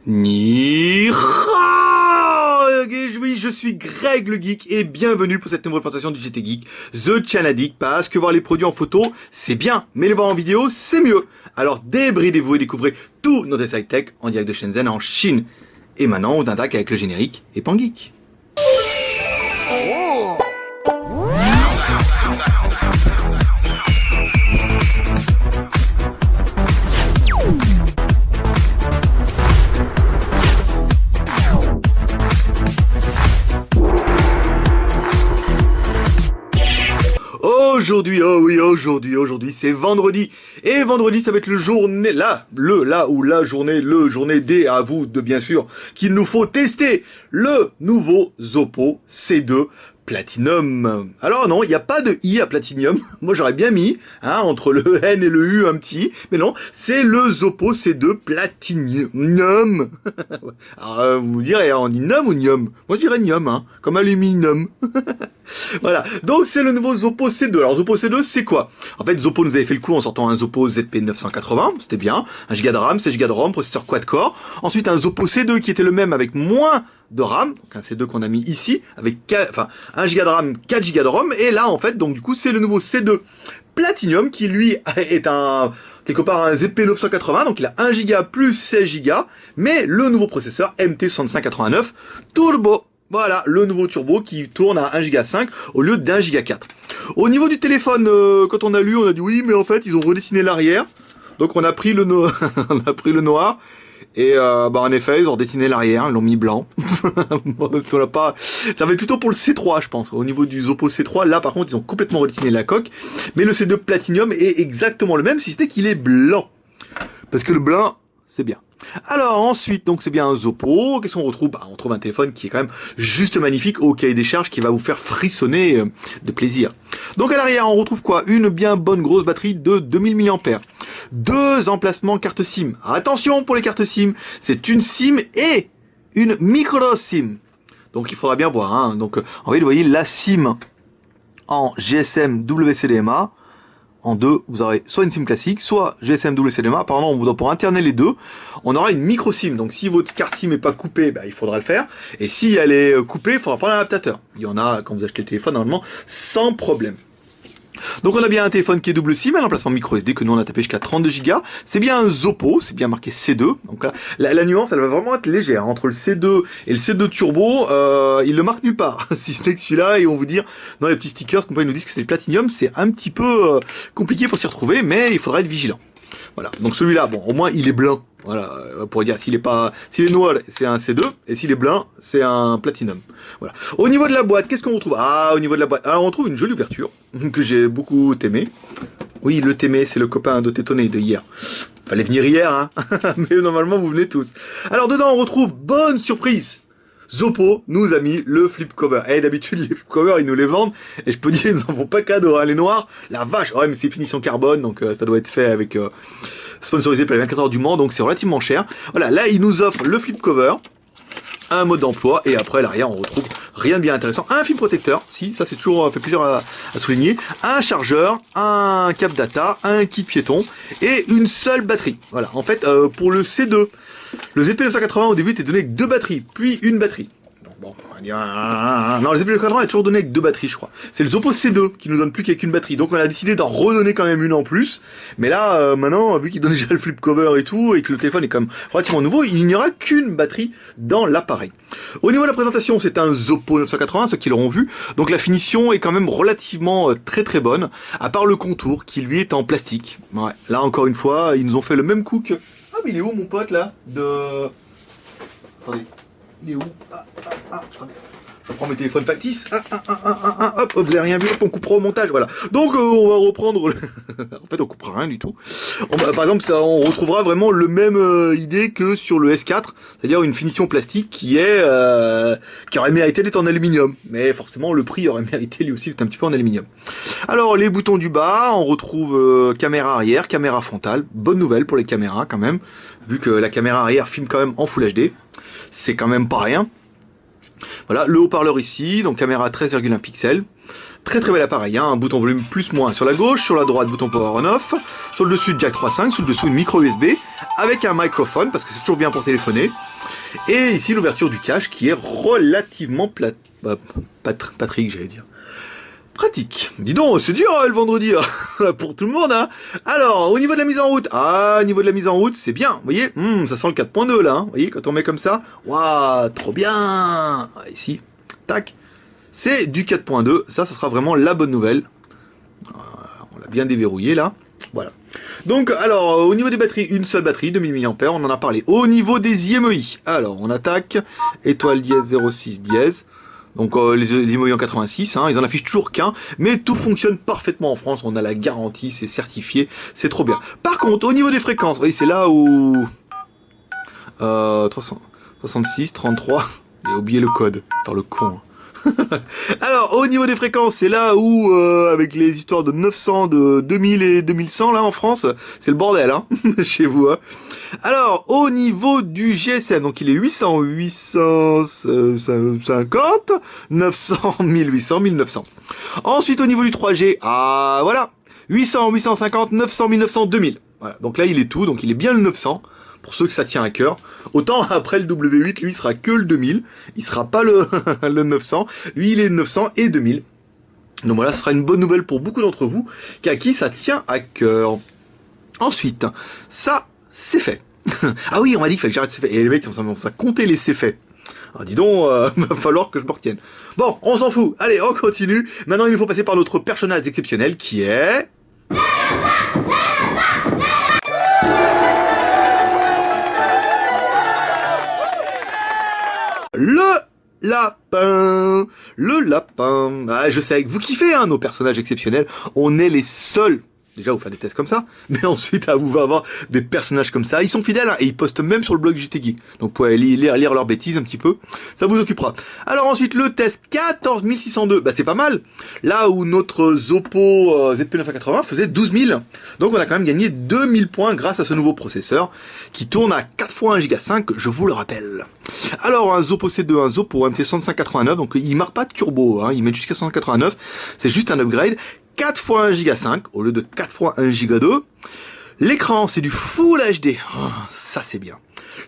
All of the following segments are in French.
Ni oui, je suis Greg le Geek et bienvenue pour cette nouvelle présentation du GT Geek, The Channel, parce que voir les produits en photo, c'est bien, mais les voir en vidéo, c'est mieux. Alors débridez-vous et découvrez tout notre site tech en direct de Shenzhen en Chine. Et maintenant, on attaque avec le générique et Pan Geek. Aujourd'hui, oh oui, aujourd'hui, c'est vendredi. Et vendredi, ça va être le journée, la journée D, à vous de bien sûr, qu'il nous faut tester le nouveau Oppo C2 Platinum. Alors non, il n'y a pas de I à Platinum. Moi j'aurais bien mis, entre le N et le U un petit. Mais non, c'est le Oppo C2 Platinum. Alors vous direz, on dit num ou nium? Moi je dirais nium, comme aluminium. Voilà, donc c'est le nouveau Oppo C2. Alors Oppo C2 c'est quoi? En fait Oppo nous avait fait le coup en sortant un Oppo ZP980, c'était bien, 1 Go de RAM, 16 Go de ROM, processeur quad-core. Ensuite un Oppo C2 qui était le même avec moins de RAM, donc un C2 qu'on a mis ici, avec 1 Go de RAM, 4 Go de ROM, et là en fait, donc du coup c'est le nouveau C2 Platinum qui lui est quelque part un ZP980, donc il a 1 Go plus 16 Go, mais le nouveau processeur MT6589 Turbo. Voilà, le nouveau turbo qui tourne à 1 Go 5 au lieu d'1 Go 4. Au niveau du téléphone, quand on a lu, on a dit oui, mais en fait, ils ont redessiné l'arrière. Donc on a pris le on a pris le noir. Et en effet, ils ont redessiné l'arrière, ils l'ont mis blanc. Ça va être plutôt pour le C3, je pense. Au niveau du Oppo C3, là par contre, ils ont complètement redessiné la coque. Mais le C2 Platinum est exactement le même, si ce n'est qu'il est blanc. Parce que le blanc, c'est bien. Alors ensuite, donc c'est bien un Oppo. Qu'est-ce qu'on retrouve? On trouve un téléphone qui est quand même juste magnifique au cahier des charges, qui va vous faire frissonner de plaisir. Donc à l'arrière, on retrouve quoi? Une bien bonne grosse batterie de 2000 mAh. 2 emplacements carte SIM. Attention pour les cartes SIM, c'est une SIM et une micro SIM. Donc il faudra bien voir. Donc en fait, vous voyez la SIM en GSM WCDMA. En deux, vous aurez soit une SIM classique, soit GSM WCDMA. Apparemment, pour interner les deux, on aura une micro SIM. Donc, si votre carte SIM n'est pas coupée, il faudra le faire. Et si elle est coupée, il faudra prendre un adaptateur. Il y en a quand vous achetez le téléphone, normalement, sans problème. Donc on a bien un téléphone qui est double SIM, un emplacement micro SD que nous on a tapé jusqu'à 32 Go. C'est bien un Oppo, c'est bien marqué C2. Donc là, la nuance, elle va vraiment être légère. Entre le C2 et le C2 Turbo, il le marque nulle part. Si ce n'est que celui-là, et on vous dire, dans les petits stickers, comme ils nous disent que c'est le Platinum, c'est un petit peu compliqué pour s'y retrouver, mais il faudra être vigilant. Voilà, donc celui-là, bon, au moins il est blanc. Voilà, pour dire s'il est noir, c'est un C2, et s'il est blanc, c'est un Platinum. Voilà. Au niveau de la boîte, qu'est-ce qu'on retrouve? Au niveau de la boîte, alors on trouve une jolie ouverture que j'ai beaucoup aimé. Oui, le Témé, c'est le copain de Tétonné de hier. Fallait venir hier, mais normalement vous venez tous. Alors dedans, on retrouve, bonne surprise, Oppo nous a mis le flip cover. Et d'habitude, les flip covers, ils nous les vendent. Et je peux dire, ils n'en font pas cadeau, les noirs. La vache, ouais, mais c'est finition carbone, donc ça doit être fait avec... sponsorisé par les 24 heures du Mans, donc c'est relativement cher. Voilà, là, ils nous offrent le flip cover, un mode d'emploi, et après, à l'arrière, on retrouve rien de bien intéressant. Un film protecteur, si, ça c'est toujours fait plaisir à souligner. Un chargeur, un cap data, un kit piéton, et une seule batterie. Voilà, en fait, pour le C2, le ZP980 au début était donné avec 2 batteries, puis une batterie. Donc bon, on va dire... Non, le ZP980 est toujours donné avec 2 batteries, je crois. C'est le Oppo C2 qui nous donne plus qu'avec une batterie. Donc on a décidé d'en redonner quand même une en plus. Mais là, maintenant, vu qu'il donne déjà le flip cover et tout, et que le téléphone est quand même relativement nouveau, il n'y aura qu'une batterie dans l'appareil. Au niveau de la présentation, c'est un Oppo 980, ceux qui l'auront vu. Donc la finition est quand même relativement très très bonne, à part le contour qui lui est en plastique. Ouais, là encore une fois, ils nous ont fait le même coup que... Ah mais il est où mon pote là? Attendez, il est où? Attendez. Je prends mes téléphones factices. Hop, vous avez rien vu, on coupera au montage, voilà. Donc on va reprendre... en fait, on coupera rien du tout. Par exemple, on retrouvera vraiment le même idée que sur le S4, c'est-à-dire une finition plastique qui aurait mérité d'être en aluminium. Mais forcément, le prix aurait mérité lui aussi d'être un petit peu en aluminium. Alors, les boutons du bas, on retrouve caméra arrière, caméra frontale. Bonne nouvelle pour les caméras quand même, vu que la caméra arrière filme quand même en Full HD. C'est quand même pas rien. Voilà, le haut-parleur ici, donc caméra 13,1 pixels. Très très bel appareil, hein. Un bouton volume plus moins sur la gauche, sur la droite bouton power on off, sur le dessus jack 3.5, sur le dessous une micro USB, avec un microphone, parce que c'est toujours bien pour téléphoner. Et ici l'ouverture du cache qui est relativement Patrick, j'allais dire. Pratique. Dis donc, c'est dur le vendredi pour tout le monde, hein. Alors, au niveau de la mise en route, niveau de la mise en route, c'est bien. Vous voyez, ça sent le 4.2 là. Vous voyez, quand on met comme ça, waouh, trop bien. Ici, tac, c'est du 4.2. Ça sera vraiment la bonne nouvelle. On l'a bien déverrouillé là. Voilà. Donc, alors, au niveau des batteries, une seule batterie, 2000 mAh, on en a parlé. Au niveau des IMEI, alors, on attaque, étoile dièse 06 dièse. Donc les IMEI en 86, hein, ils en affichent toujours qu'un, mais tout fonctionne parfaitement en France, on a la garantie, c'est certifié, c'est trop bien. Par contre, au niveau des fréquences, vous voyez, c'est là où 366, 33, j'ai oublié le code, par le con. Alors, au niveau des fréquences, c'est là où, avec les histoires de 900, de 2000 et 2100, là, en France, c'est le bordel, hein, chez vous, hein. Alors, au niveau du GSM, donc il est 800, 850, 900, 1800, 1900. Ensuite, au niveau du 3G, voilà, 800, 850, 900, 1900, 2000. Voilà, donc là, il est tout, donc il est bien le 900. Pour ceux que ça tient à cœur. Autant après le W8, lui, il sera que le 2000. Il sera pas le, le 900. Lui, il est 900 et 2000. Donc voilà, ce sera une bonne nouvelle pour beaucoup d'entre vous, à qui ça tient à cœur. Ensuite, ça, c'est fait. Ah oui, on m'a dit qu'il fallait que j'arrête c'est fait. Et les mecs, on s'est compté les c'est fait. Alors dis donc, va falloir que je me retienne. Bon, on s'en fout. Allez, on continue. Maintenant, il nous faut passer par notre personnage exceptionnel qui est... Le lapin. Ah, je sais que vous kiffez, hein, nos personnages exceptionnels. On est les seuls, déjà, à vous faire des tests comme ça, mais ensuite à vous avoir des personnages comme ça. Ils sont fidèles, hein, et ils postent même sur le blog JT Geek. Donc, vous pouvez lire leurs bêtises un petit peu. Ça vous occupera. Alors ensuite, le test 14602. Bah, c'est pas mal. Là où notre Zoppo ZP980 faisait 12 000. Donc, on a quand même gagné 2000 points grâce à ce nouveau processeur qui tourne à 4 fois 1 Go 5, je vous le rappelle. Alors, un Zoppo C2, un Zoppo MT6589, donc il marque pas de turbo, hein, il met jusqu'à 189, c'est juste un upgrade. 4 fois 1 Go 5 au lieu de 4 fois 1 Go 2. L'écran, c'est du Full HD. Oh, ça, c'est bien.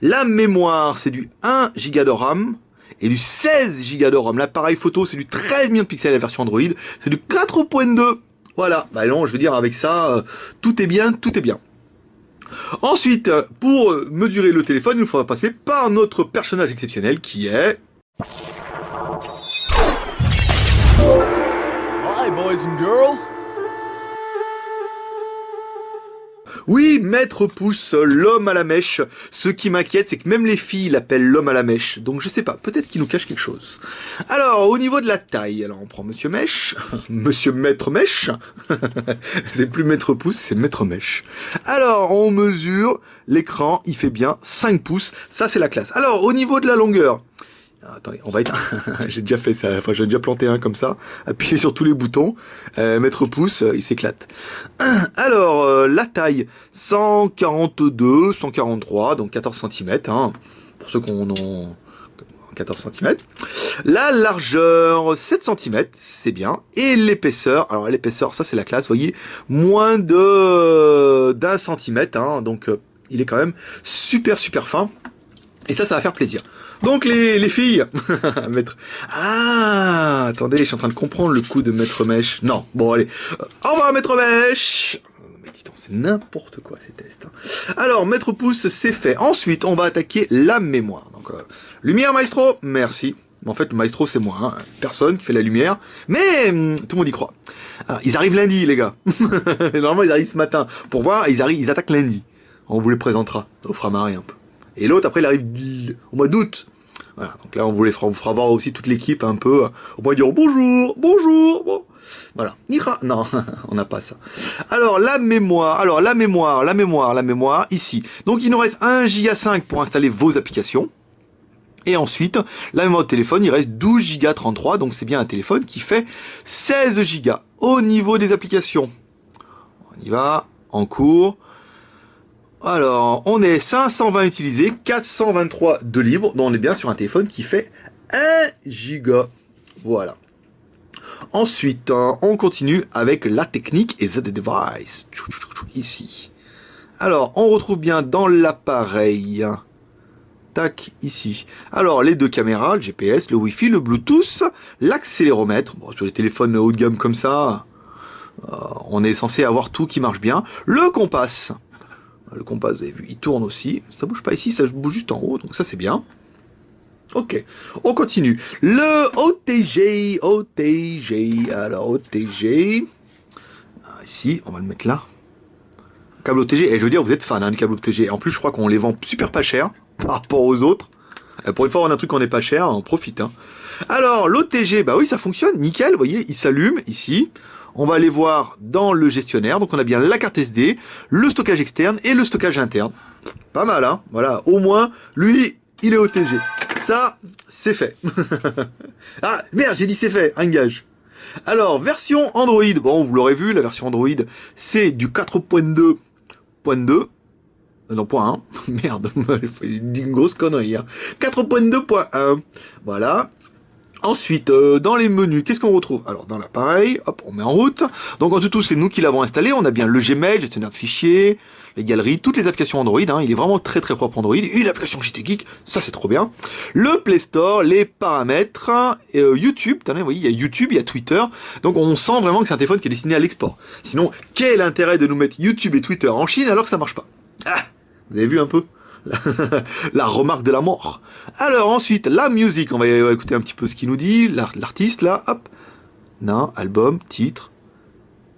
La mémoire, c'est du 1 Go de RAM et du 16 Go de RAM. L'appareil photo, c'est du 13 millions de pixels, la version Android. C'est du 4.2. Voilà. Bah non, je veux dire, avec ça, tout est bien, tout est bien. Ensuite, pour mesurer le téléphone, il nous faudra passer par notre personnage exceptionnel qui est... Hi, boys and girls. Oui, Maître Pouce, l'homme à la mèche. Ce qui m'inquiète, c'est que même les filles l'appellent l'homme à la mèche. Donc je sais pas, peut-être qu'il nous cache quelque chose. Alors, au niveau de la taille, alors on prend Monsieur Mèche, Monsieur Maître Mèche. C'est plus Maître Pouce, c'est Maître Mèche. Alors, on mesure l'écran, il fait bien 5 pouces. Ça, c'est la classe. Alors, au niveau de la longueur... Attendez, on va être... j'ai déjà fait ça, enfin j'ai déjà planté un comme ça, appuyé sur tous les boutons, Maître Pouce, il s'éclate. Alors, la taille, 142, 143, donc 14 cm, hein, pour ceux qu'on ont 14 cm. La largeur, 7 cm, c'est bien. Et l'épaisseur, alors l'épaisseur, ça c'est la classe, vous voyez, moins de d'un centimètre, hein, donc il est quand même super super fin. Et ça va faire plaisir. Donc les filles, Maître... Ah, attendez, je suis en train de comprendre le coup de Maître Mèche. Non, bon allez. Au revoir Maître Mèche. Mais dis donc, c'est n'importe quoi ces tests. Hein. Alors, Maître Pouce, c'est fait. Ensuite, on va attaquer la mémoire. Donc, lumière Maestro, merci. En fait, Maestro, c'est moi. Hein. Personne qui fait la lumière. Mais tout le monde y croit. Alors, ils arrivent lundi, les gars. Normalement, ils arrivent ce matin. Pour voir, ils attaquent lundi. On vous les présentera. Ça vous fera marrer un peu. Et l'autre, après, il arrive au mois d'août. Voilà, donc là, on vous fera voir aussi toute l'équipe un peu, au moins dire bonjour, bonjour, bon. Voilà. Non, on n'a pas ça. Alors, la mémoire, ici. Donc, il nous reste 1 Go 5 pour installer vos applications. Et ensuite, la mémoire de téléphone, il reste 12 Go 33, donc c'est bien un téléphone qui fait 16 Go. Au niveau des applications, on y va, en cours. Alors, on est 520 utilisés, 423 de libre, donc on est bien sur un téléphone qui fait 1 giga. Voilà. Ensuite, on continue avec la technique et the device. Ici. Alors, on retrouve bien dans l'appareil. Tac, ici. Alors, les deux caméras, le GPS, le Wi-Fi, le Bluetooth, l'accéléromètre. Bon, sur les téléphones haut de gamme comme ça, on est censé avoir tout qui marche bien. Le compas. Le compas, vous avez vu, il tourne aussi. Ça bouge pas ici, ça bouge juste en haut, donc ça c'est bien. Ok, on continue. Le OTG. Alors, OTG. Ici, on va le mettre là. Câble OTG, et je veux dire, vous êtes fan du câble OTG. En plus, je crois qu'on les vend super pas cher par rapport aux autres. Pour une fois, on a un truc qu'on n'est pas cher, on profite. Alors, l'OTG, bah oui, ça fonctionne, nickel. Vous voyez, il s'allume ici. On va aller voir dans le gestionnaire. Donc, on a bien la carte SD, le stockage externe et le stockage interne. Pas mal, hein. Voilà, au moins, lui, il est OTG. Ça, c'est fait. Ah, merde, j'ai dit c'est fait, un gage. Alors, version Android. Bon, vous l'aurez vu, la version Android, c'est du 4.2.2. Non, point 1. Merde, il dit une grosse connerie. 4.2.1. Voilà. Ensuite, dans les menus, qu'est-ce qu'on retrouve? Alors, dans l'appareil, hop, on met en route. Donc, en tout, c'est nous qui l'avons installé. On a bien le Gmail, gestionnaire de fichiers, les galeries, toutes les applications Android. Il est vraiment très très propre Android. Et l'application JT Geek, ça c'est trop bien. Le Play Store, les paramètres, YouTube. Attendez, vous voyez, il y a YouTube, il y a Twitter. Donc, on sent vraiment que c'est un téléphone qui est destiné à l'export. Sinon, quel intérêt de nous mettre YouTube et Twitter en Chine alors que ça marche pas? Ah, vous avez vu un peu la remarque de la mort. Alors ensuite, la musique, on va écouter un petit peu ce qu'il nous dit, l'artiste là, hop. Non, album, titre.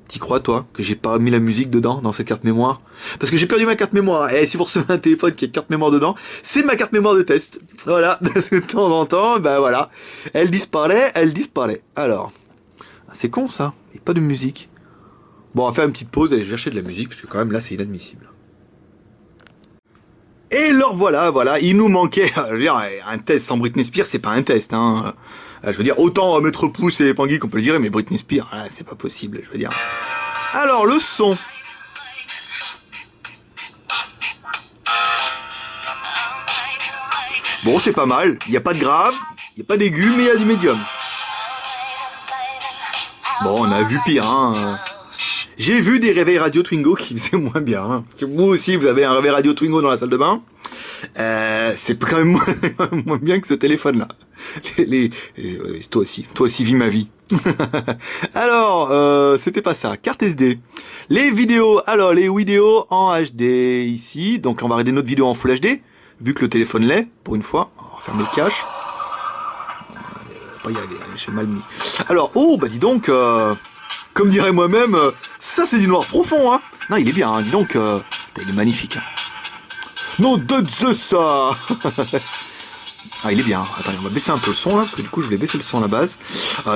T'y crois toi que j'ai pas mis la musique dedans dans cette carte mémoire? Parce que j'ai perdu ma carte mémoire. Et si vous recevez un téléphone qui a carte mémoire dedans, c'est ma carte mémoire de test. Voilà, de temps en temps, ben voilà. Elle disparaît. Alors, c'est con ça, il n'y a pas de musique. Bon, on va faire une petite pause et chercher de la musique, parce que quand même là c'est inadmissible. Et alors voilà, il nous manquait, je veux dire, un test sans Britney Spears, c'est pas un test, hein. Je veux dire, autant Maître Pouce et Pangui qu'on peut le dire, mais Britney Spears, là, c'est pas possible, je veux dire. Alors, le son. Bon, c'est pas mal, il n'y a pas de grave, il n'y a pas d'aigu, mais il y a du médium. Bon, on a vu pire, hein. J'ai vu des réveils radio Twingo qui faisaient moins bien. Hein. Si vous aussi, vous avez un réveil radio Twingo dans la salle de bain, c'est quand même moins bien que ce téléphone-là. Toi aussi, vis ma vie. Alors, c'était pas ça. Carte SD. Les vidéos, alors les vidéos en HD ici. Donc on va regarder notre vidéo en Full HD, vu que le téléphone l'est, pour une fois. On va refermer le cache. Pas y arriver, j'ai mal mis. Alors, oh, bah dis donc... Comme dirait moi-même, ça c'est du noir profond, hein. Non, il est bien, hein. Dis donc, il est magnifique. Hein. Non, de ça. Ah, il est bien. Attendez, on va baisser un peu le son, là, parce que du coup, je voulais baisser le son à la base.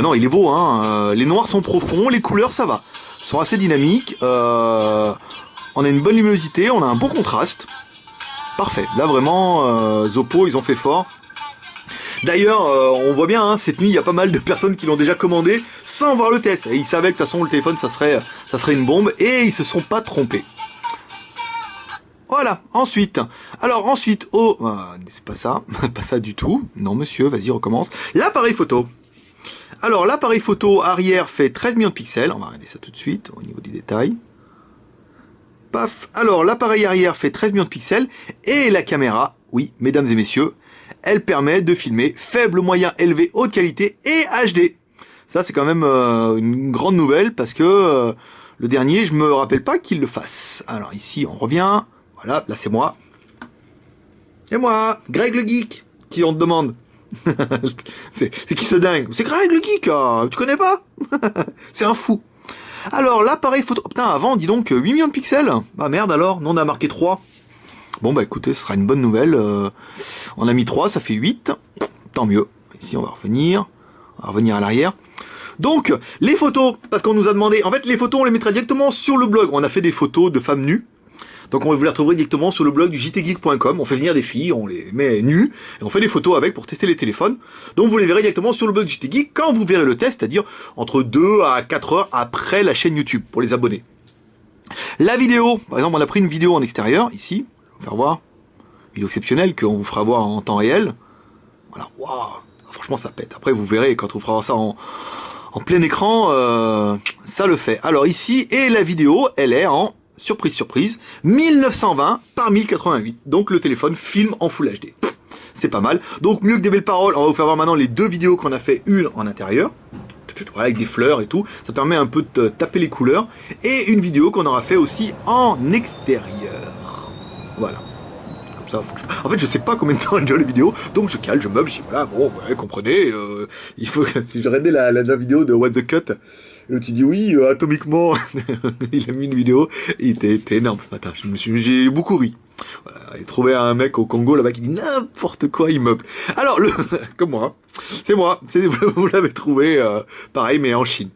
Non, il est beau, hein. Les noirs sont profonds, les couleurs, ça va. Sont assez dynamiques. On a une bonne luminosité, on a un bon contraste. Parfait. Là, vraiment, Zoppo, ils ont fait fort. D'ailleurs, on voit bien, hein, cette nuit, il y a pas mal de personnes qui l'ont déjà commandé sans voir le test. Et ils savaient que de toute façon, le téléphone, ça serait une bombe. Et ils se sont pas trompés. Voilà, ensuite. Alors, ensuite, c'est pas ça. Pas ça du tout. Non, monsieur, vas-y, recommence. L'appareil photo. Alors, l'appareil photo arrière fait 13 millions de pixels. On va regarder ça tout de suite, au niveau du détail. Paf. Alors, l'appareil arrière fait 13 millions de pixels. Et la caméra, oui, mesdames et messieurs, elle permet de filmer faible, moyen, élevé, haute qualité et HD. Ça, c'est quand même une grande nouvelle parce que le dernier, je me rappelle pas qu'il le fasse. Alors ici, on revient. Voilà, là c'est moi. Et moi, Greg le Geek, qui on te demande. C'est qui ce dingue? C'est Greg le Geek, tu connais pas? C'est un fou. Alors, l'appareil photo... Oh, putain, avant, dis donc, 8 millions de pixels. Ah merde alors, nous on a marqué 3. Bon bah écoutez, ce sera une bonne nouvelle. On a mis 3, ça fait 8. Tant mieux. Ici on va revenir à l'arrière. Donc les photos, parce qu'on nous a demandé, en fait les photos on les mettra directement sur le blog. On a fait des photos de femmes nues. Donc on vous les retrouver directement sur le blog du jtgeek.com. On fait venir des filles, on les met nues, et on fait des photos avec pour tester les téléphones. Donc vous les verrez directement sur le blog du JTGeek quand vous verrez le test, c'est-à-dire entre 2 à 4 heures après la chaîne YouTube, pour les abonnés. La vidéo, par exemple on a pris une vidéo en extérieur, ici. Faire voir, vidéo exceptionnelle qu'on vous fera voir en temps réel. Voilà, waouh, franchement ça pète. Après vous verrez quand on fera ça En plein écran, ça le fait. Alors ici, et la vidéo, elle est en, surprise, surprise, 1920 par 1088. Donc le téléphone filme en Full HD. C'est pas mal. Donc mieux que des belles paroles, on va vous faire voir maintenant les deux vidéos qu'on a fait, une en intérieur, voilà, avec des fleurs et tout. Ça permet un peu de taper les couleurs. Et une vidéo qu'on aura fait aussi en extérieur. Voilà. Ça, en fait, je sais pas combien de temps dure les vidéos, donc je cale, je meuble, je dis voilà, bon, ouais, comprenez, il faut que si je regardais la vidéo de What the Cut, et tu dis oui, atomiquement, il a mis une vidéo, il était énorme ce matin, j'ai beaucoup ri. Voilà, il trouvait un mec au Congo là-bas qui dit n'importe quoi, il meuble. Alors, comme moi, c'est moi, vous l'avez trouvé, pareil, mais en Chine.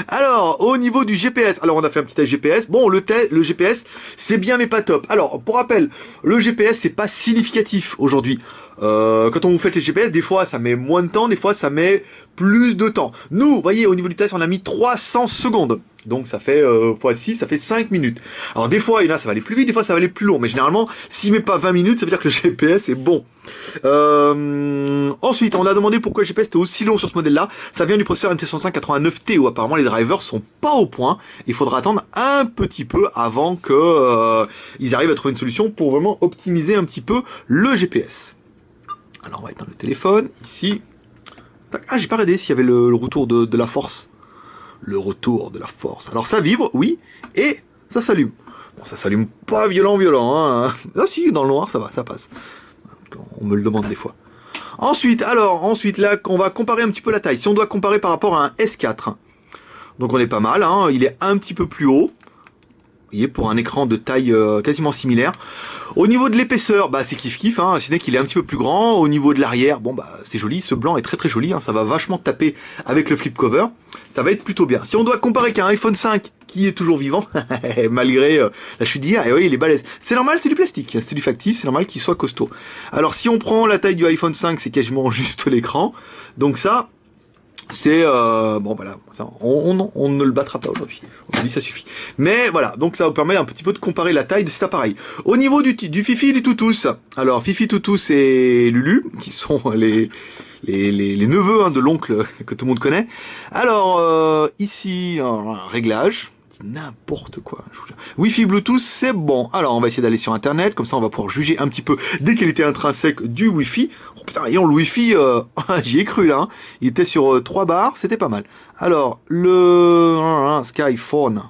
Alors, au niveau du GPS, alors on a fait un petit test GPS. Bon, le GPS, c'est bien mais pas top. Alors, pour rappel, le GPS, c'est pas significatif aujourd'hui. Quand on vous fait les GPS, des fois ça met moins de temps, des fois ça met plus de temps. Nous, vous voyez, au niveau du test, on a mis 300 secondes. Donc ça fait x6, ça fait 5 minutes. Alors des fois, il y en a, ça va aller plus vite, des fois ça va aller plus long. Mais généralement, s'il met pas 20 minutes, ça veut dire que le GPS est bon. Ensuite, on a demandé pourquoi le GPS était aussi long sur ce modèle-là. Ça vient du processeur MT6589T où apparemment les drivers sont pas au point. Il faudra attendre un petit peu avant que ils arrivent à trouver une solution pour vraiment optimiser un petit peu le GPS. Alors on va éteindre le téléphone, ici. Ah, j'ai pas regardé s'il y avait le retour de la force. Le retour de la force. Alors ça vibre, oui, et ça s'allume. Bon, ça s'allume pas violent, hein. Ah si, dans le noir, ça va, ça passe. On me le demande des fois. Ensuite, là, on va comparer un petit peu la taille. Si on doit comparer par rapport à un S4, donc on est pas mal, hein. Il est un petit peu plus haut. Vous voyez, pour un écran de taille quasiment similaire. Au niveau de l'épaisseur, bah c'est kiff-kiff, hein, si n'est qu'il est un petit peu plus grand. Au niveau de l'arrière, bon bah c'est joli, ce blanc est très très joli, hein, ça va vachement taper avec le flip cover. Ça va être plutôt bien. Si on doit comparer qu'un iPhone 5 qui est toujours vivant, malgré la chute d'hier, et oui, il est balèze. C'est normal, c'est du plastique, c'est du factice, c'est normal qu'il soit costaud. Alors si on prend la taille du iPhone 5, c'est quasiment juste l'écran. Donc ça... c'est bon voilà, ça, on ne le battra pas aujourd'hui. Aujourd'hui ça suffit. Mais voilà, donc ça vous permet un petit peu de comparer la taille de cet appareil. Au niveau du Fifi et du Toutous, alors Fifi, Toutous et Lulu, qui sont les neveux hein, de l'oncle que tout le monde connaît. Alors ici un réglage. N'importe quoi. Wi-Fi, Bluetooth, c'est bon. Alors, on va essayer d'aller sur Internet, comme ça on va pouvoir juger un petit peu des qualités intrinsèques du Wi-Fi. Oh putain, voyons, le Wi-Fi, j'y ai cru là. Hein. Il était sur 3 barres, c'était pas mal. Alors, le Skyphone,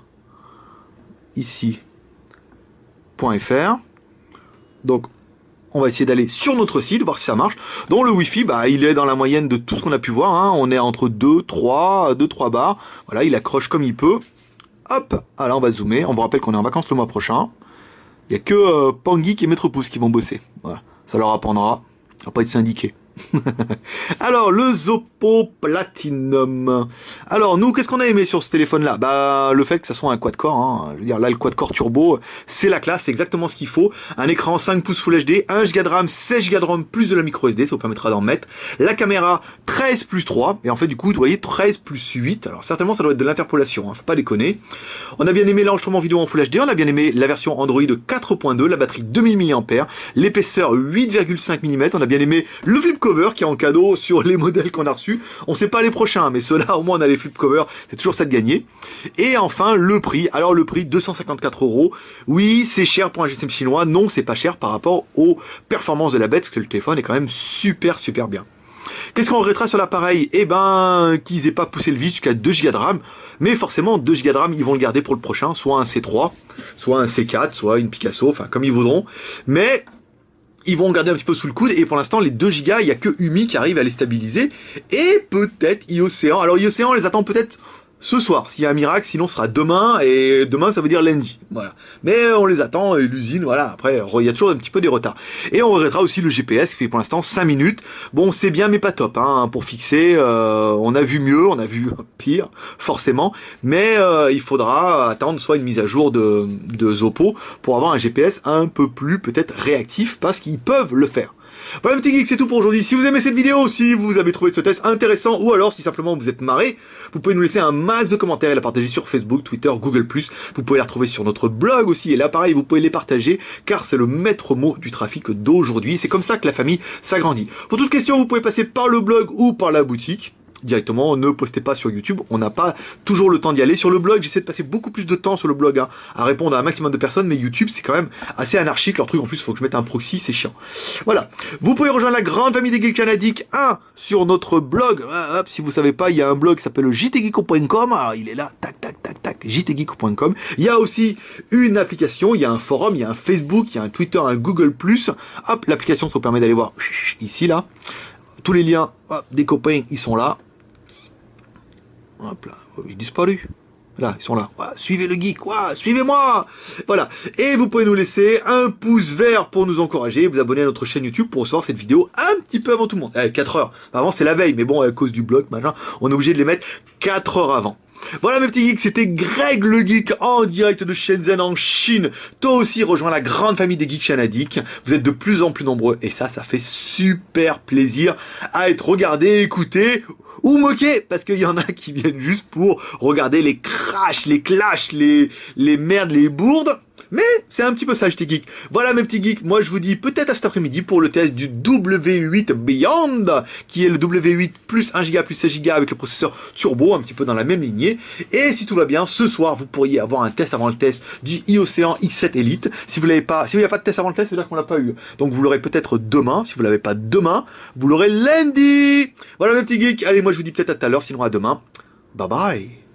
ici, .fr. Donc, on va essayer d'aller sur notre site, voir si ça marche. Donc le Wi-Fi, bah, il est dans la moyenne de tout ce qu'on a pu voir. Hein. On est entre 2-3 barres. Voilà, il accroche comme il peut. Hop, alors on va zoomer, on vous rappelle qu'on est en vacances le mois prochain. Il n'y a que Pangeek et Maître Pouce qui vont bosser. Voilà, ça leur apprendra à pas être syndiqué. Alors, le Zoppo Platinum. Alors, nous, qu'est-ce qu'on a aimé sur ce téléphone-là? Bah, le fait que ça soit un quad-core. Hein. Je veux dire, là, le quad-core turbo, c'est la classe, c'est exactement ce qu'il faut. Un écran 5 pouces Full HD, 1 Go de RAM, 16 Go de RAM, plus de la micro SD, ça vous permettra d'en mettre. La caméra, 13 plus 3. Et en fait, du coup, vous voyez, 13 plus 8. Alors, certainement, ça doit être de l'interpolation, hein, faut pas déconner. On a bien aimé l'enregistrement vidéo en Full HD, on a bien aimé la version Android 4.2, la batterie 2000 mAh, l'épaisseur 8,5 mm, on a bien aimé le flip cover qui est en cadeau sur les modèles qu'on a reçus. On sait pas les prochains, mais ceux-là, au moins, on a les flip covers. C'est toujours ça de gagner. Et enfin, le prix. Alors, le prix, 254 €. Oui, c'est cher pour un GSM chinois. Non, c'est pas cher par rapport aux performances de la bête, parce que le téléphone est quand même super, super bien. Qu'est-ce qu'on regrettera sur l'appareil? Eh ben, qu'ils aient pas poussé le vide jusqu'à 2 Go de RAM. Mais forcément, 2 Go de RAM, ils vont le garder pour le prochain. Soit un C3, soit un C4, soit une Picasso, enfin, comme ils voudront. Mais... ils vont garder un petit peu sous le coude, et pour l'instant, les 2 Go, il n'y a que UMI qui arrive à les stabiliser, et peut-être iOcean. Alors iOcean, on les attend peut-être ce soir, s'il y a un miracle, sinon ce sera demain, et demain ça veut dire lundi, voilà. Mais on les attend, et l'usine, voilà, après, il y a toujours un petit peu des retards. Et on regrettera aussi le GPS, qui fait pour l'instant 5 minutes. Bon, c'est bien, mais pas top, hein, pour fixer, on a vu mieux, on a vu pire, forcément, mais il faudra attendre soit une mise à jour de Zoppo, pour avoir un GPS un peu plus, peut-être, réactif, parce qu'ils peuvent le faire. Voilà, petit geek, c'est tout pour aujourd'hui. Si vous aimez cette vidéo, si vous avez trouvé ce test intéressant, ou alors si simplement vous êtes marré, vous pouvez nous laisser un max de commentaires et la partager sur Facebook, Twitter, Google+. Vous pouvez la retrouver sur notre blog aussi, et là pareil, vous pouvez les partager, car c'est le maître mot du trafic d'aujourd'hui. C'est comme ça que la famille s'agrandit. Pour toute question, vous pouvez passer par le blog ou par la boutique. directement, ne postez pas sur YouTube, on n'a pas toujours le temps d'y aller. Sur le blog, j'essaie de passer beaucoup plus de temps sur le blog hein, à répondre à un maximum de personnes, mais YouTube c'est quand même assez anarchique, leur truc en plus il faut que je mette un proxy, c'est chiant. Voilà, vous pouvez rejoindre la grande famille des geeks canadiques, sur notre blog, hop, si vous savez pas, il y a un blog qui s'appelle jtgeeko.com, alors il est là, tac tac tac tac, jtgeeko.com, il y a aussi une application, il y a un forum, il y a un Facebook, il y a un Twitter, un Google+, hop, l'application ça vous permet d'aller voir ici là, tous les liens hop, des copains, ils sont là. Hop là, ils disparu. Là, ils sont là. Ouais, suivez le geek, ouais, suivez-moi. Voilà. Et vous pouvez nous laisser un pouce vert pour nous encourager, vous abonner à notre chaîne YouTube pour recevoir cette vidéo un petit peu avant tout le monde. 4 heures. Avant, c'est la veille, mais bon, à cause du blog, machin, on est obligé de les mettre 4 heures avant. Voilà mes petits geeks, c'était Greg le Geek en direct de Shenzhen en Chine. Toi aussi rejoins la grande famille des geeks canadiques. Vous êtes de plus en plus nombreux et ça fait super plaisir à être regardé, écouté ou moqué parce qu'il y en a qui viennent juste pour regarder les crashs, les clashs, les merdes, les bourdes. Mais c'est un petit peu ça, j'étais geek. Voilà mes petits geeks, moi je vous dis peut-être à cet après-midi pour le test du W8 Beyond, qui est le W8 plus 1 Go plus 16 Go avec le processeur turbo, un petit peu dans la même lignée. Et si tout va bien, ce soir vous pourriez avoir un test avant le test du iOcean X7 Elite. Si vous l'avez pas, si il n'y a pas de test avant le test, ça veut dire qu'on l'a pas eu. Donc vous l'aurez peut-être demain. Si vous l'avez pas demain, vous l'aurez lundi. Voilà mes petits geeks. Allez, moi je vous dis peut-être à tout à l'heure, sinon à demain. Bye bye.